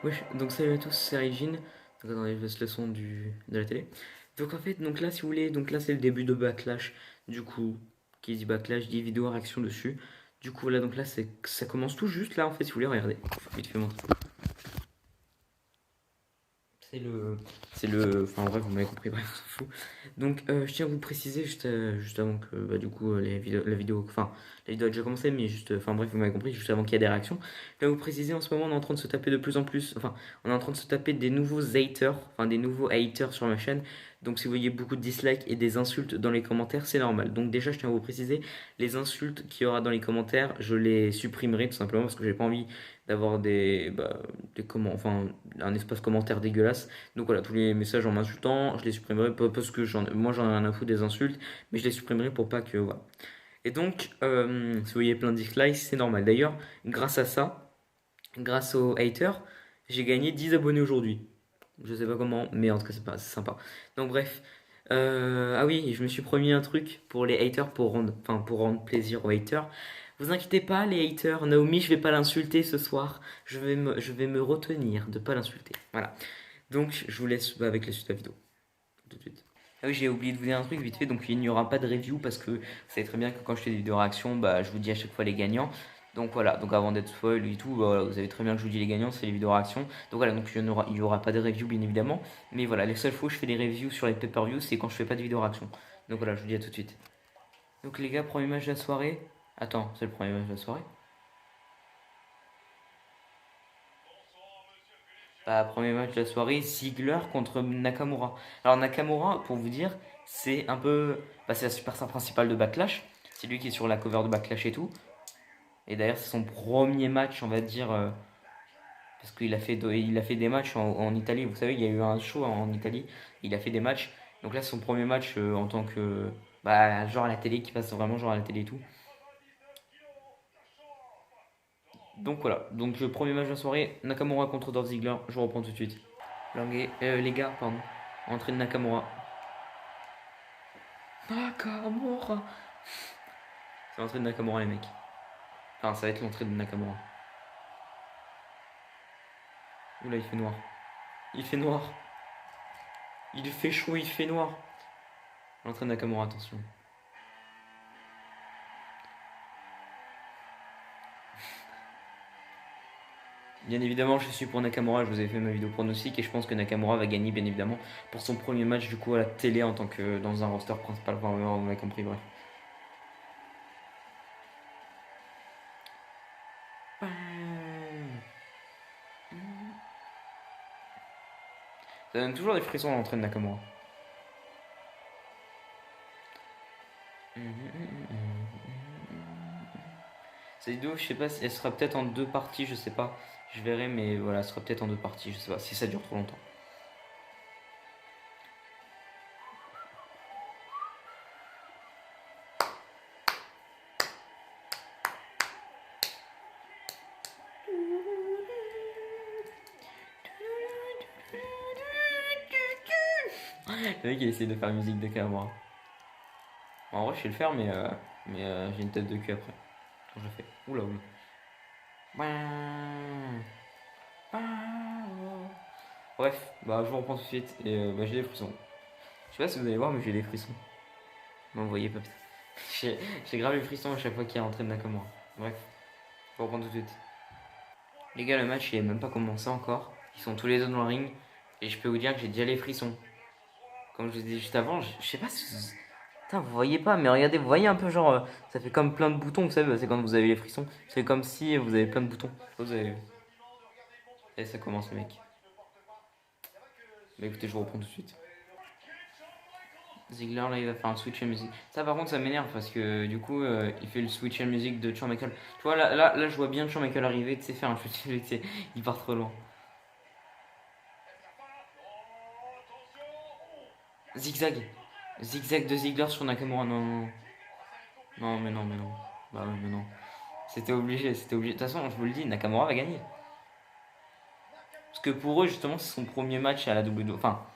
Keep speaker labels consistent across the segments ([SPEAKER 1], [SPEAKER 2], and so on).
[SPEAKER 1] Wesh, donc salut à tous, c'est Régine. Donc attendez, je baisse le son de la télé. Donc en fait, donc là si vous voulez, donc là c'est le début de Backlash. Du coup, qui dit Backlash dit vidéo réaction dessus. Du coup là donc là ça commence tout juste là en fait si vous voulez regarder. Vite fait montrer. C'est le. C'est le. Enfin, en vrai, vous m'avez compris, bref, on s'en fout. Donc, je tiens à vous préciser, juste avant que, bah, du coup, la vidéo. Enfin, la vidéo a déjà commencé, mais juste. Enfin, bref, vous m'avez compris, juste avant qu'il y ait des réactions. Je tiens à vous préciser, en ce moment, on est en train de se taper de plus en plus. Enfin, on est en train de se taper des nouveaux haters. Enfin, des nouveaux haters sur ma chaîne. Donc, si vous voyez beaucoup de dislikes et des insultes dans les commentaires, c'est normal. Donc, déjà, je tiens à vous préciser, les insultes qu'il y aura dans les commentaires, je les supprimerai tout simplement parce que j'ai pas envie d'avoir enfin, un espace commentaire dégueulasse. Donc voilà, tous les messages en m'insultant, je les supprimerai pas parce que moi j'en ai rien à foutre des insultes, mais je les supprimerai pour pas que voilà. Et donc, si vous voyez plein de dislikes, c'est normal. D'ailleurs, grâce à ça, grâce aux haters, j'ai gagné 10 abonnés aujourd'hui. Je sais pas comment, mais en tout cas c'est sympa. Donc bref. Ah oui, je me suis promis un truc pour les haters pour rendre plaisir aux haters. Vous inquiétez pas les haters, Naomi, je vais pas l'insulter ce soir. Je vais me retenir de pas l'insulter. Voilà. Donc, je vous laisse avec la suite de la vidéo. Tout de suite. Ah oui, j'ai oublié de vous dire un truc vite fait, donc il n'y aura pas de review parce que vous savez très bien que quand je fais des vidéos réactions, bah, je vous dis à chaque fois les gagnants. Donc voilà, donc avant d'être spoil et tout, bah, voilà, vous savez très bien que je vous dis les gagnants, c'est les vidéos réactions. Donc voilà, donc il y aura pas de review bien évidemment. Mais voilà, les seules fois où je fais des reviews sur les pay-per-view, c'est quand je fais pas de vidéo réaction. Donc voilà, je vous dis à tout de suite. Donc les gars, premier match de la soirée. Attends, c'est le premier match de la soirée. Bah, premier match de la soirée, Ziggler contre Nakamura. Alors Nakamura, pour vous dire, c'est un peu, bah, c'est la superstar principale de Backlash. C'est lui qui est sur la cover de Backlash et tout. Et d'ailleurs, c'est son premier match, on va dire, parce qu'il a fait des matchs en Italie. Vous savez, il y a eu un show en Italie. Il a fait des matchs. Donc là, c'est son premier match en tant que, bah, genre à la télé, qui passe vraiment genre à la télé et tout. Donc voilà. Donc le premier match de la soirée, Nakamura contre Dolph Ziggler. Je reprends tout de suite. Les gars, pardon. Entrée de Nakamura. Nakamura. C'est l'entrée de Nakamura, les mecs. Enfin, ça va être l'entrée de Nakamura. Oula, il fait noir. Il fait noir. Il fait chaud, il fait noir. L'entrée de Nakamura, attention. Bien évidemment, je suis pour Nakamura. Je vous ai fait ma vidéo pronostic et je pense que Nakamura va gagner, bien évidemment, pour son premier match du coup à la télé en tant que dans un roster principal. Enfin, vous m'avez compris, bref. Ça donne toujours des frissons à l'entrée de Nakamura. Cette vidéo, je sais pas si elle sera peut-être en deux parties, je sais pas. Je verrai, mais voilà, elle sera peut-être en deux parties, je sais pas, si ça dure trop longtemps. Le mec il essaie de faire musique de Nakamura. En vrai, je sais le faire, mais j'ai une tête de cul après. Quand je le fais. Oula, oula. Bref, bah je vous reprends tout de suite et bah, j'ai des frissons. Je sais pas si vous allez voir, mais j'ai des frissons. Non, vous voyez pas. J'ai grave les frissons à chaque fois qu'il y a l'entrée de Nakamura. Bref, je vous reprends tout de suite. Les gars, le match il est même pas commencé encore. Ils sont tous les deux dans le ring et je peux vous dire que j'ai déjà les frissons. Comme je vous ai dit juste avant, je sais pas si. Putain, vous voyez pas, mais regardez, vous voyez un peu genre, ça fait comme plein de boutons, vous savez, c'est quand vous avez les frissons. C'est comme si vous avez plein de boutons. Vous avez. Et ça commence, le mec. Bah écoutez, je vous reprends tout de suite. Ziggler, là, il va faire un switch en musique. Ça, par contre, ça m'énerve parce que du coup, il fait le switch en musique de Shawn Michael. Tu vois, là, je vois bien Shawn Michael arriver, tu sais, faire un switch, tu sais, il part trop loin. Zigzag. Zigzag de Ziggler sur Nakamura, non, non, non. Non, mais non, mais non. Bah ouais, mais non. C'était obligé, c'était obligé. De toute façon, je vous le dis, Nakamura va gagner. Parce que pour eux, justement, c'est son premier match à la WWE. Enfin,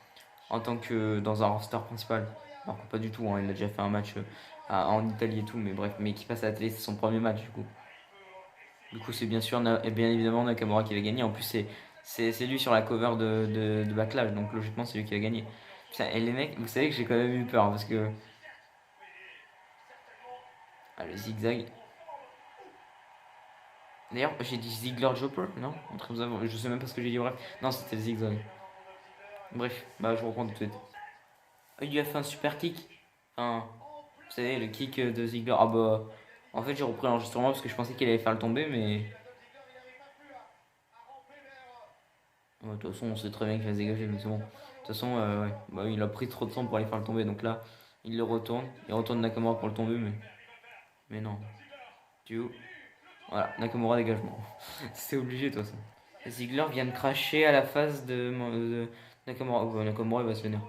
[SPEAKER 1] en tant que dans un roster principal. Alors que pas du tout, hein, il a déjà fait un match en Italie et tout, mais bref, mais qui passe à la télé, c'est son premier match du coup. Du coup, c'est bien sûr et bien évidemment Nakamura qui va gagner. En plus, C'est lui sur la cover de Backlash, donc logiquement c'est lui qui va gagner. Putain, et les mecs, vous savez que j'ai quand même eu peur hein, parce que. Ah, le zigzag. D'ailleurs, j'ai dit Ziggler Jumper, non? Je sais même pas ce que j'ai dit, bref. Non, c'était le zigzag. Bref, bah je reprends tout de suite. Il lui a fait un super kick. Enfin, vous savez, le kick de Ziggler. Ah bah. En fait, j'ai repris l'enregistrement parce que je pensais qu'il allait faire le tomber, mais. Ouais, de toute façon, on sait très bien qu'il va se dégager, mais c'est bon. De toute façon, ouais. Bah, il a pris trop de temps pour aller faire le tomber, donc là, il le retourne. Il retourne Nakamura pour le tomber, mais non. Tu Voilà, Nakamura dégagement. C'est obligé, de toute façon. Ziggler vient de cracher à la face de Nakamura. Oh, Nakamura, il va se venir.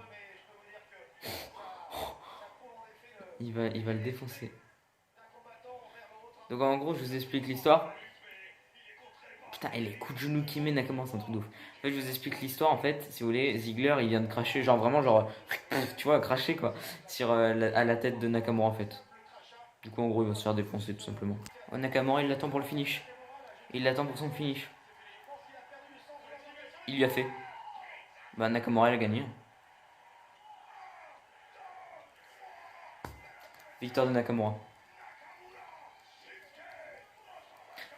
[SPEAKER 1] Il va le défoncer. Donc en gros, je vous explique l'histoire. Putain, et les coups de genoux qu'il met Nakamura, c'est un truc de ouf. En fait, je vous explique l'histoire. En fait, si vous voulez, Ziggler, il vient de cracher, genre vraiment, genre, tu vois, cracher quoi, sur, à la tête de Nakamura en fait. Du coup, en gros, il va se faire défoncer tout simplement. Oh, Nakamura, il l'attend pour le finish. Il l'attend pour son finish. Il lui a fait. Bah, Nakamura, il a gagné. Victoire de Nakamura.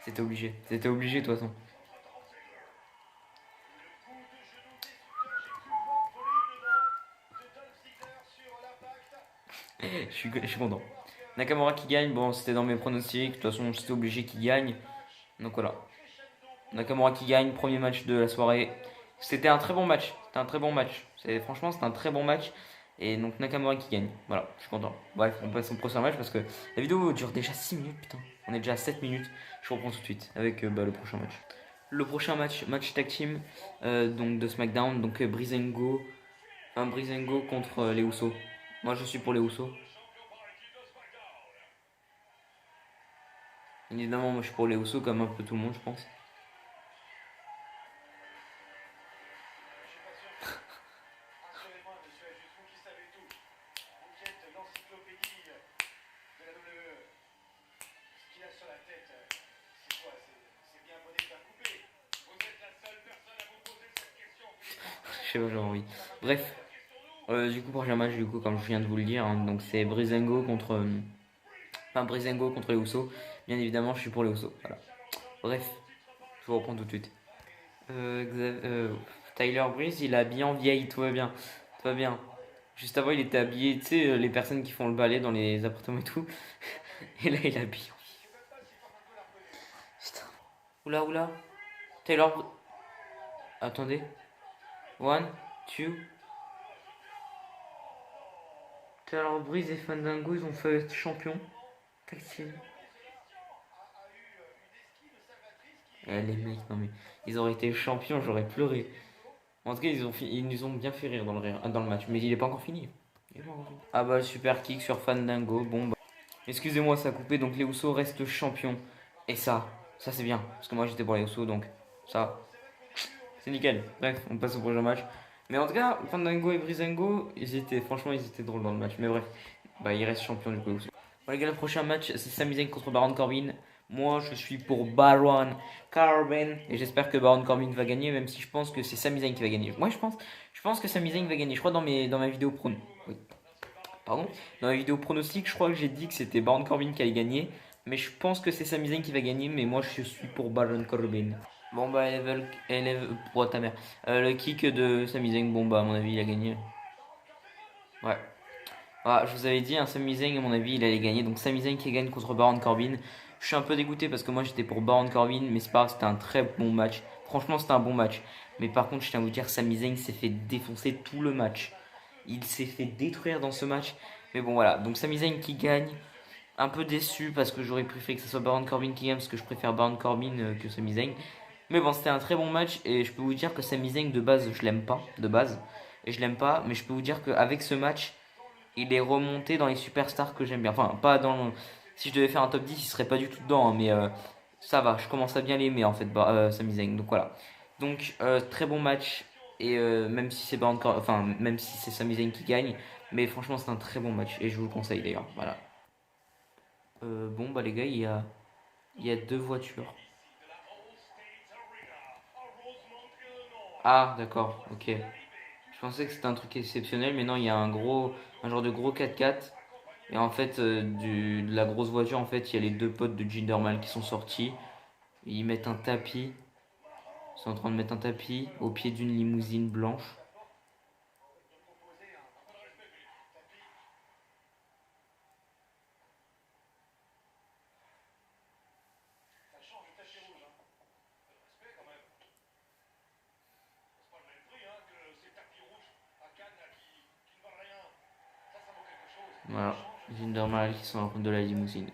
[SPEAKER 1] C'était obligé. C'était obligé, de toute façon. Je suis content. Nakamura qui gagne, bon, c'était dans mes pronostics. De toute façon, c'était obligé qu'il gagne. Donc voilà. Nakamura qui gagne, premier match de la soirée. C'était un très bon match. C'était un très bon match. Franchement, c'était un très bon match. Et donc Nakamura qui gagne. Voilà, je suis content. Bref, on passe au prochain match parce que la vidéo dure déjà 6 minutes, putain. On est déjà à 7 minutes. Je reprends tout de suite avec le prochain match. Le prochain match tag team donc de SmackDown. Donc Breezango. Enfin, Breezango contre les Usos. Moi, je suis pour les Usos. Évidemment, moi, je suis pour les Usos comme un peu tout le monde, je pense. Je sais pas, j'ai envie. Bref, du coup, prochain match, du coup, comme je viens de vous le dire, hein, donc c'est Breezango contre. Enfin, Breezango contre les Usos. Bien évidemment, je suis pour les Usos. Voilà. Bref, je vous reprends tout de suite. Tyler Breeze, il est habillé en vieille, tout va bien. Tout va bien. Juste avant, il était habillé, tu sais, les personnes qui font le balai dans les appartements et tout. Et là, il est habillé en vieille. Putain. Oula, oula. Taylor. Attendez. One, two. Taylor Breeze et Fandango, ils ont fait être champions. Tactile. Les mecs, non mais. Ils auraient été champions, j'aurais pleuré. En tout cas, ils nous ont bien fait rire dans le match. Mais il est pas encore fini. Ah bah, super kick sur Fandango. Bon bah. Excusez-moi, ça a coupé. Donc les Usos restent champions. Et ça c'est bien. Parce que moi j'étais pour les Usos, donc ça, c'est nickel. Bref, on passe au prochain match. Mais en tout cas, Fandango et Breezango, franchement, ils étaient drôles dans le match. Mais bref, bah, ils restent champions du coup. Bon, les gars, le prochain match, c'est Sami Zayn contre Baron Corbin. Moi, je suis pour Baron Corbin. Et j'espère que Baron Corbin va gagner, même si je pense que c'est Sami Zayn qui va gagner. Moi, je pense que Sami Zayn va gagner. Je crois dans ma vidéo prono. Oui. Pardon. Dans ma vidéo pronostic, je crois que j'ai dit que c'était Baron Corbin qui allait gagner. Mais je pense que c'est Sami Zayn qui va gagner. Mais moi, je suis pour Baron Corbin. Bon, bah, pour ta mère. Le kick de Sami Zayn, bon, bah, à mon avis, il a gagné. Ouais. Ah, je vous avais dit, Sami Zayn, à mon avis, il allait gagner. Donc Sami Zayn qui gagne contre Baron Corbin. Je suis un peu dégoûté parce que moi j'étais pour Baron Corbin, mais c'est pas grave, c'était un très bon match. Franchement, c'était un bon match. Mais par contre, je tiens à vous dire, Sami Zayn s'est fait défoncer tout le match. Il s'est fait détruire dans ce match. Mais bon, voilà. Donc Sami Zayn qui gagne. Un peu déçu parce que j'aurais préféré que ce soit Baron Corbin qui gagne parce que je préfère Baron Corbin que Sami Zayn. Mais bon, c'était un très bon match et je peux vous dire que Sami Zayn de base, je l'aime pas. De base. Et je l'aime pas, mais je peux vous dire qu'avec ce match il est remonté dans les superstars que j'aime bien. Enfin, pas dans. Si je devais faire un top 10, il serait pas du tout dedans, hein, mais ça va, je commence à bien l'aimer en fait, Sami Zayn. Donc voilà. Donc, très bon match. Et même si c'est enfin, même si c'est Sami Zayn qui gagne, mais franchement, c'est un très bon match. Et je vous le conseille d'ailleurs. Voilà. Bon, bah les gars, il y a deux voitures. Ah, d'accord, ok. Je pensais que c'était un truc exceptionnel, mais non, il y a un genre de gros 4x4. Et en fait, de la grosse voiture, en fait, il y a les deux potes de Gindermal qui sont sortis. Ils mettent un tapis. Ils sont en train de mettre un tapis au pied d'une limousine blanche. Voilà, Gindermal qui sont en route de la limousine.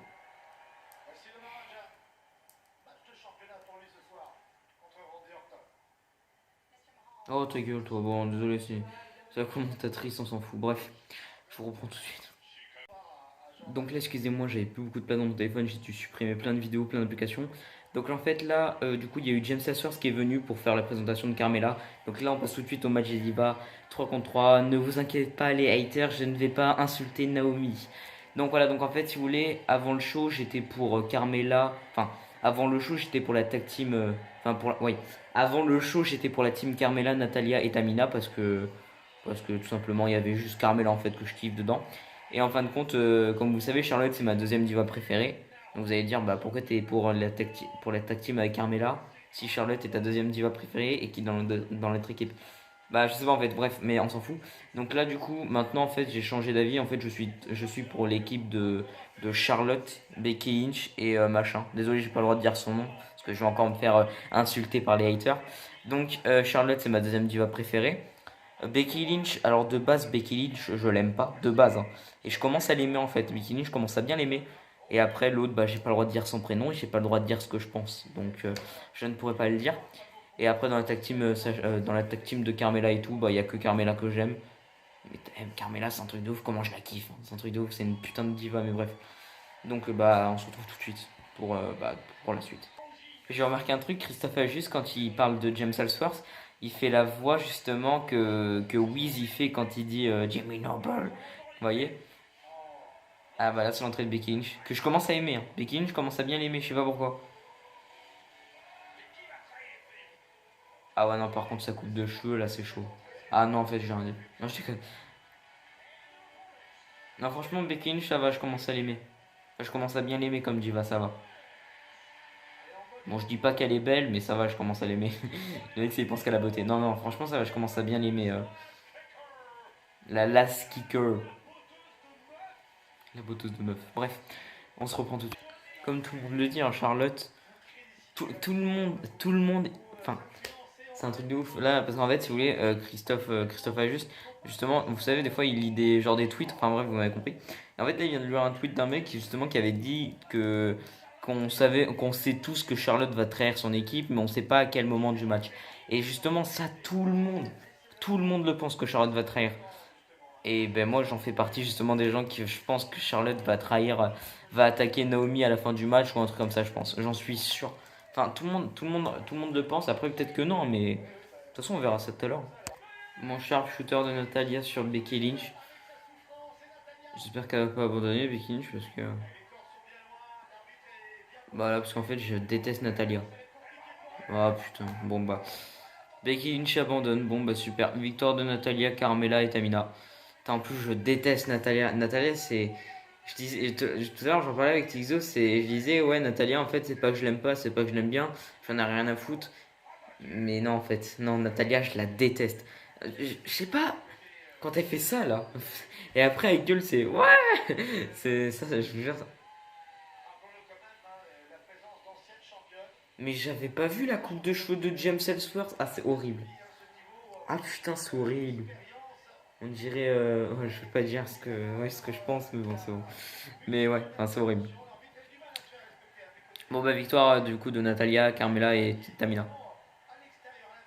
[SPEAKER 1] Oh ta gueule toi, bon désolé c'est la commentatrice, on s'en fout. Bref, je vous reprends tout de suite. Donc là excusez-moi, j'avais plus beaucoup de place dans mon téléphone, j'ai dû supprimer plein de vidéos, plein d'applications. Donc en fait là, du coup il y a eu James Ellsworth qui est venu pour faire la présentation de Carmela. Donc là on passe tout de suite au match des divas, 3 contre 3. Ne vous inquiétez pas les haters, je ne vais pas insulter Naomi. Donc voilà, donc en fait si vous voulez, avant le show j'étais pour Carmela, enfin avant le show j'étais pour la tag team, enfin oui, avant le show j'étais pour la team Carmela, Natalia et Tamina parce que tout simplement il y avait juste Carmela en fait que je kiffe dedans. Et en fin de compte, comme vous savez, Charlotte c'est ma deuxième diva préférée. Donc vous allez dire bah pourquoi t'es pour la tag team avec Carmela si Charlotte est ta deuxième diva préférée et qui est dans notre équipe. Bah je sais pas en fait, bref, mais on s'en fout. Donc là du coup, maintenant en fait j'ai changé d'avis. En fait je suis pour l'équipe de Charlotte, Becky Lynch et machin. Désolé, j'ai pas le droit de dire son nom parce que je vais encore me faire insulter par les haters. Donc Charlotte c'est ma deuxième diva préférée. Becky Lynch, alors de base, Becky Lynch, je l'aime pas, de base, hein. Et je commence à l'aimer en fait. Becky Lynch, je commence à bien l'aimer. Et après, l'autre, bah, j'ai pas le droit de dire son prénom et j'ai pas le droit de dire ce que je pense. Donc, je ne pourrais pas le dire. Et après, dans la tag team de Carmela et tout, bah, il y a que Carmela que j'aime. Mais Carmela, c'est un truc de ouf, comment je la kiffe, hein. C'est un truc de ouf, c'est une putain de diva, mais bref. Donc, bah, on se retrouve tout de suite pour la suite. J'ai remarqué un truc, Christophe Ajus, quand il parle de James Ellsworth, il fait la voix justement que Wiz il fait quand il dit Jimmy Noble. Vous voyez? Ah bah là c'est l'entrée de Becky Lynch, que je commence à aimer, hein. Becky Lynch, je commence à bien l'aimer, je sais pas pourquoi. Ah ouais non, par contre sa coupe de cheveux là c'est chaud. Ah non en fait j'ai rien dit. Non je déconne. Non franchement Becky Lynch ça va, je commence à l'aimer. Enfin, je commence à bien l'aimer comme diva, ça va. Bon je dis pas qu'elle est belle mais ça va, je commence à l'aimer. Le mec il pense qu'à la beauté. Non non franchement ça va, je commence à bien l'aimer. La last kicker. La beauté de meuf. Bref, on se reprend tout de suite. Comme tout le monde le dit, hein, Charlotte, tout le monde, enfin, c'est un truc de ouf. Là, parce qu'en fait, si vous voulez, Christophe a justement, vous savez, des fois, il lit des tweets, enfin bref, vous m'avez compris. Et en fait, là, il vient de lire un tweet d'un mec qui avait dit qu'on sait tous que Charlotte va trahir son équipe, mais on sait pas à quel moment du match. Et justement, ça, tout le monde le pense que Charlotte va trahir. Et ben moi j'en fais partie justement des gens qui je pense que Charlotte va trahir, va attaquer Naomi à la fin du match ou un truc comme ça je pense. J'en suis sûr. Enfin tout le monde le pense. Après peut-être que non, mais de toute façon on verra ça tout à l'heure. Mon sharpshooter de Natalia sur Becky Lynch. J'espère qu'elle va pas abandonner Becky Lynch parce que bah là parce qu'en fait je déteste Natalia. Ah putain bon bah Becky Lynch abandonne. Bon bah super. Victoire de Natalia, Carmela et Tamina. Putain, en plus je déteste Natalia. Natalia c'est je disais, tout à l'heure, j'en parlais avec Tixo, je disais, ouais, Natalia, en fait, c'est pas que je l'aime pas, c'est pas que je l'aime bien, j'en ai rien à foutre. Mais non, en fait, non, Natalia, je la déteste. Je sais pas, quand elle fait ça, là, et après, elle gueule, c'est, ouais, c'est ça, je vous jure. Mais j'avais pas vu la coupe de cheveux de James Ellsworth. Ah, c'est horrible. Ah, putain, c'est horrible. On dirait, ouais, je vais pas dire ce que je pense, mais bon, c'est bon. Mais ouais, enfin, c'est horrible. Bon, bah, victoire du coup de Natalia, Carmela et Tamina.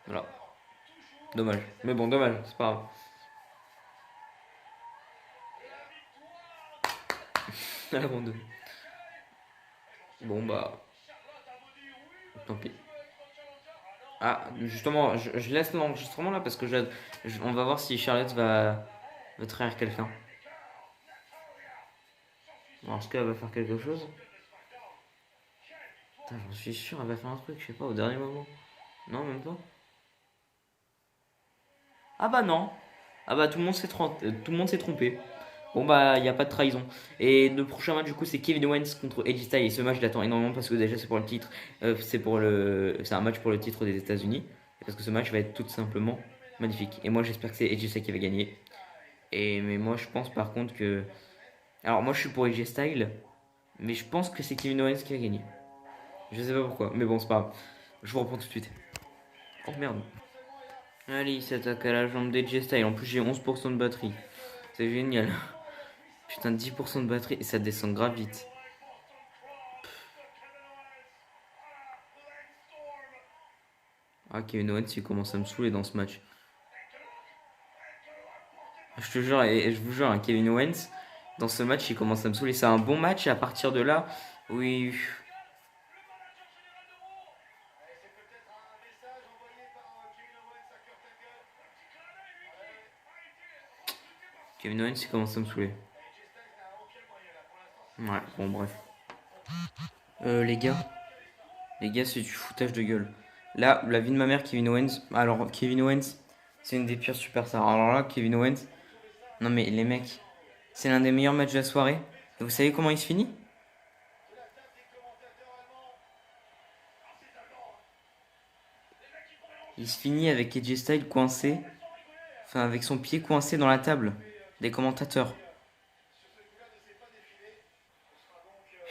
[SPEAKER 1] Voilà. Dommage. Mais bon, dommage, c'est pas grave. Elle abandonne. Bon, bah, tant pis. Ah, justement, je laisse l'enregistrement là parce que on va voir si Charlotte va trahir quelqu'un. Alors, est-ce qu'elle va faire quelque chose? Putain, j'en suis sûr, elle va faire un truc, je sais pas, au dernier moment. Non, même pas. Ah bah non. Ah bah tout le monde s'est trompé. Bon bah il n'y a pas de trahison. Et le prochain match du coup c'est Kevin Owens contre AJ Styles. Et ce match je l'attends énormément parce que déjà c'est pour le titre. C'est un match pour le titre des États-Unis. Et parce que ce match va être tout simplement magnifique. Et moi j'espère que c'est AJ Styles qui va gagner. Mais moi je pense par contre que... Alors moi je suis pour AJ Styles. Mais je pense que c'est Kevin Owens qui va gagner. Je sais pas pourquoi. Mais bon c'est pas grave. Je vous reprends tout de suite. Oh merde. Allez, il s'attaque à la jambe d'AJ Styles. En plus j'ai 11% de batterie. C'est génial. Putain, 10% de batterie et ça descend grave vite. Ah, Kevin Owens, il commence à me saouler dans ce match. Je te jure, et je vous jure, hein, Kevin Owens, dans ce match, il commence à me saouler. C'est un bon match et à partir de là, oui. Kevin Owens, il commence à me saouler. Ouais, bon, bref. Les gars, c'est du foutage de gueule. Là, la vie de ma mère, Kevin Owens. Alors, Kevin Owens, c'est une des pires superstars. Alors là, Kevin Owens, non mais les mecs, c'est l'un des meilleurs matchs de la soirée. Et vous savez comment il se finit? Il se finit avec AJ Styles coincé, enfin avec son pied coincé dans la table des commentateurs.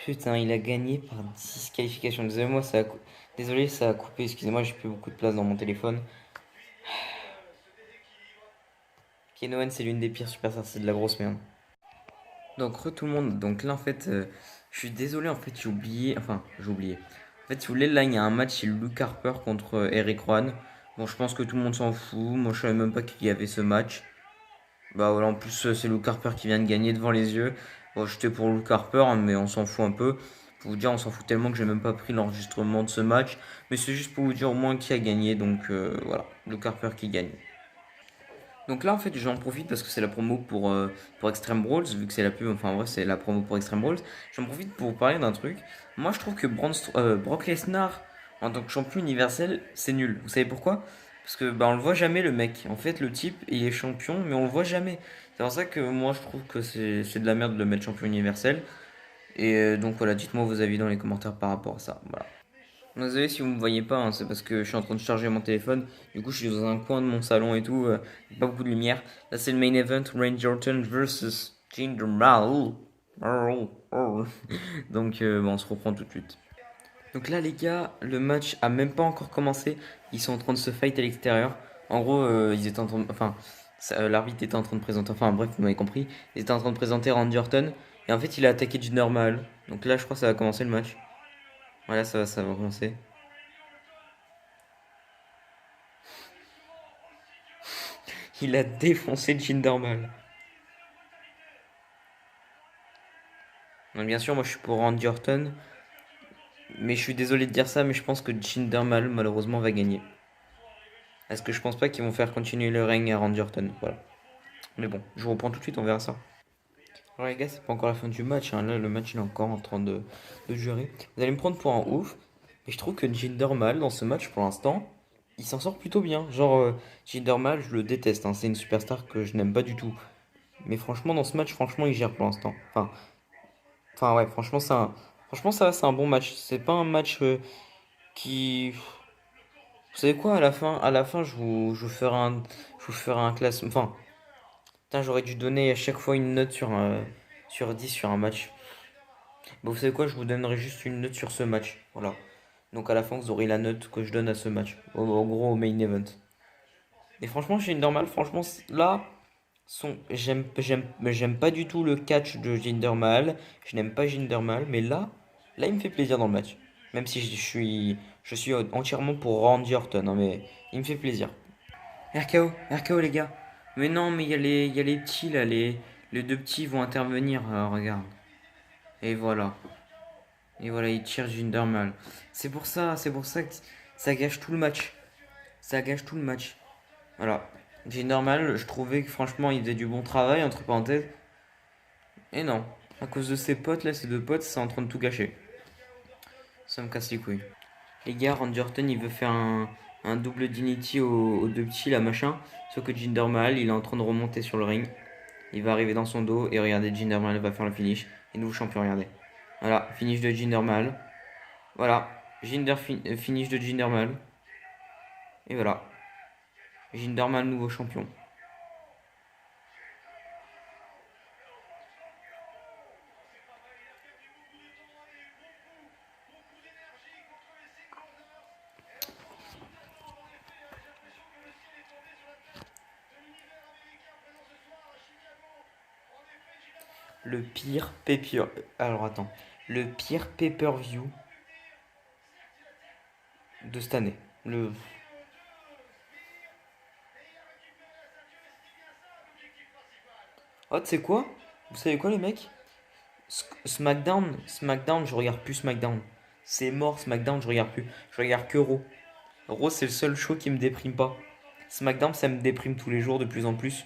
[SPEAKER 1] Putain, il a gagné par disqualification. Désolé, ça a coupé. Excusez-moi, j'ai plus beaucoup de place dans mon téléphone. Kevin Owens, c'est l'une des pires superstars, c'est de la grosse merde. Donc, tout le monde. Donc là, en fait, je suis désolé, en fait, j'ai oublié. Enfin, j'ai oublié. En fait, si vous voulez, là, il y a un match, c'est Luke Harper contre Eric Rowan. Bon, je pense que tout le monde s'en fout. Moi, je savais même pas qu'il y avait ce match. Bah voilà, en plus c'est Luke Harper qui vient de gagner devant les yeux. Bon, j'étais pour Luke Harper, hein, mais on s'en fout un peu. Pour vous dire, on s'en fout tellement que j'ai même pas pris l'enregistrement de ce match. Mais c'est juste pour vous dire au moins qui a gagné. Donc voilà, Luke Harper qui gagne. Donc là en fait j'en profite parce que c'est la promo pour Extreme Brawls, vu que c'est la pub, enfin en vrai c'est la promo pour Extreme Brawls. J'en profite pour vous parler d'un truc. Moi je trouve que Brock Lesnar en tant que champion universel c'est nul. Vous savez pourquoi? Parce que bah, on le voit jamais le mec. En fait le type il est champion mais on le voit jamais. C'est pour ça que moi je trouve que c'est de la merde de le mettre champion universel. Et donc voilà, dites-moi vos avis dans les commentaires par rapport à ça. Voilà. Désolé si vous me voyez pas, hein, c'est parce que je suis en train de charger mon téléphone. Du coup, je suis dans un coin de mon salon et tout. Y a pas beaucoup de lumière. Là, c'est le main event Randy Orton versus Jinder Mahal. Donc, bon, on se reprend tout de suite. Donc là, les gars, le match a même pas encore commencé. Ils sont en train de se fight à l'extérieur. En gros, ils étaient en train de, enfin, l'arbitre était en train de présenter. Enfin, bref, vous m'avez compris. Ils étaient en train de présenter Randy Orton. Et en fait, il a attaqué Jinder Mahal. Donc là, je crois que ça va commencer le match. Voilà, ça va commencer. Il a défoncé Jinder Mahal. Donc bien sûr, moi je suis pour Randy Orton. Mais je suis désolé de dire ça, mais je pense que Jinder Mahal malheureusement va gagner. Parce que je pense pas qu'ils vont faire continuer le règne à Randy Orton. Voilà. Mais bon, je vous reprends tout de suite, on verra ça. Alors les gars, c'est pas encore la fin du match, hein. Là, le match il est encore en train de durer. Vous allez me prendre pour un ouf. Mais je trouve que Jinder Mahal dans ce match pour l'instant, il s'en sort plutôt bien. Genre, Jinder Mahal, je le déteste, hein. C'est une superstar que je n'aime pas du tout. Mais franchement, dans ce match, franchement, il gère pour l'instant. Enfin ouais, franchement, franchement ça va, c'est un bon match. C'est pas un match qui... Vous savez quoi, à la fin je vous ferai un classement. Enfin, putain, j'aurais dû donner à chaque fois une note sur 10 sur un match. Bon, vous savez quoi, je vous donnerai juste une note sur ce match. Voilà. Donc à la fin, vous aurez la note que je donne à ce match. En gros, au main event. Et franchement, chez normal, franchement, là, j'aime pas du tout le catch de Jinder Mahal. Je n'aime pas Jinder Mahal, mais là, il me fait plaisir dans le match. Même si je suis entièrement pour Randy Orton, hein, mais il me fait plaisir. RKO les gars. Mais non, mais il y a les petits là, les deux petits vont intervenir. Regarde. Et voilà. Et voilà, ils tirent Jinder Mahal. C'est pour ça que ça gâche tout le match. Ça gâche tout le match. Voilà. Jinder Mahal, je trouvais que franchement, il faisait du bon travail, entre parenthèses. Et non, à cause de ses potes, là, ces deux potes, c'est en train de tout gâcher. Ça me casse les couilles. Les gars, Randy Orton, un double Dignity aux deux petits, là, machin. Sauf que Jinder Mahal, il est en train de remonter sur le ring. Il va arriver dans son dos et regardez, Jinder Mahal va faire le finish. Et nouveau champion, regardez. Voilà, finish de Jinder Mahal. Voilà, finish de Jinder Mahal. Et voilà, Jinder Mahal, nouveau champion. Le pire pay-per... Alors attends. Le pire pay-per-view de cette année. Oh, tu sais quoi? Vous savez quoi, les mecs? SmackDown, je regarde plus SmackDown. C'est mort, SmackDown, je regarde plus. Je regarde que Raw. Raw, c'est le seul show qui me déprime pas. SmackDown, ça me déprime tous les jours de plus en plus.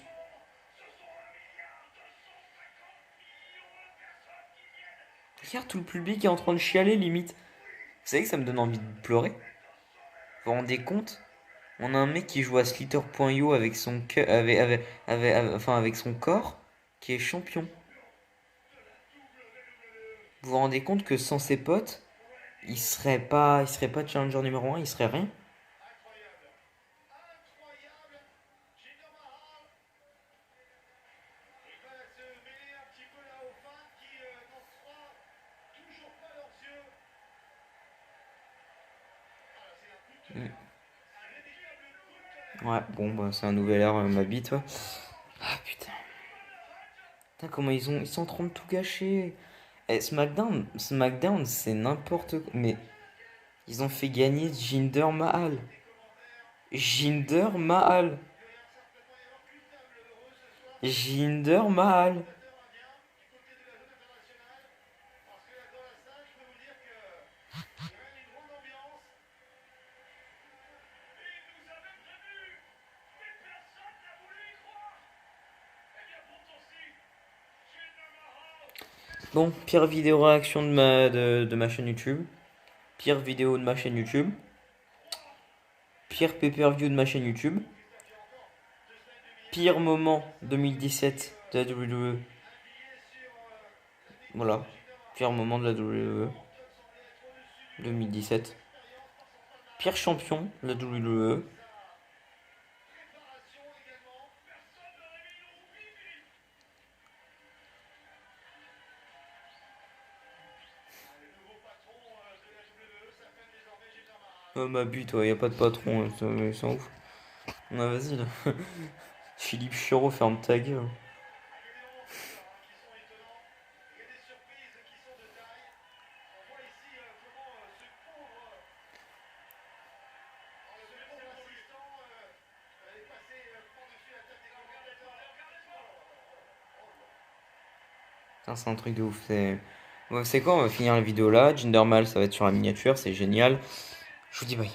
[SPEAKER 1] Regarde, tout le public est en train de chialer, limite. Vous savez que ça me donne envie de pleurer? Vous vous rendez compte? On a un mec qui joue à Slither.io avec son enfin, avec son corps, qui est champion. Vous vous rendez compte que sans ses potes, il serait pas challenger numéro 1, il serait rien. Mm. Ouais, bon, bah, c'est un nouvel air, ma bite, ouais. Ah putain. Putain, comment ils sont en train de tout gâcher. Eh, SmackDown, c'est n'importe quoi. Mais ils ont fait gagner Jinder Mahal. Jinder Mahal. Jinder Mahal. Bon, pire vidéo réaction de ma chaîne YouTube. Pire vidéo de ma chaîne YouTube. Pire pay-per-view de ma chaîne YouTube. Pire moment 2017 de la WWE. Voilà. Pire moment de la WWE 2017. Pire champion de la WWE. Oh, ma bute, ouais, y a pas de patron, ils sont ouf. Ah, vas-y là. Philippe Chiro, ferme ta gueule. Putain, c'est un truc de ouf. C'est quoi, on va finir la vidéo là. Jinder Mahal, ça va être sur la miniature, c'est génial. Je vous dis bye.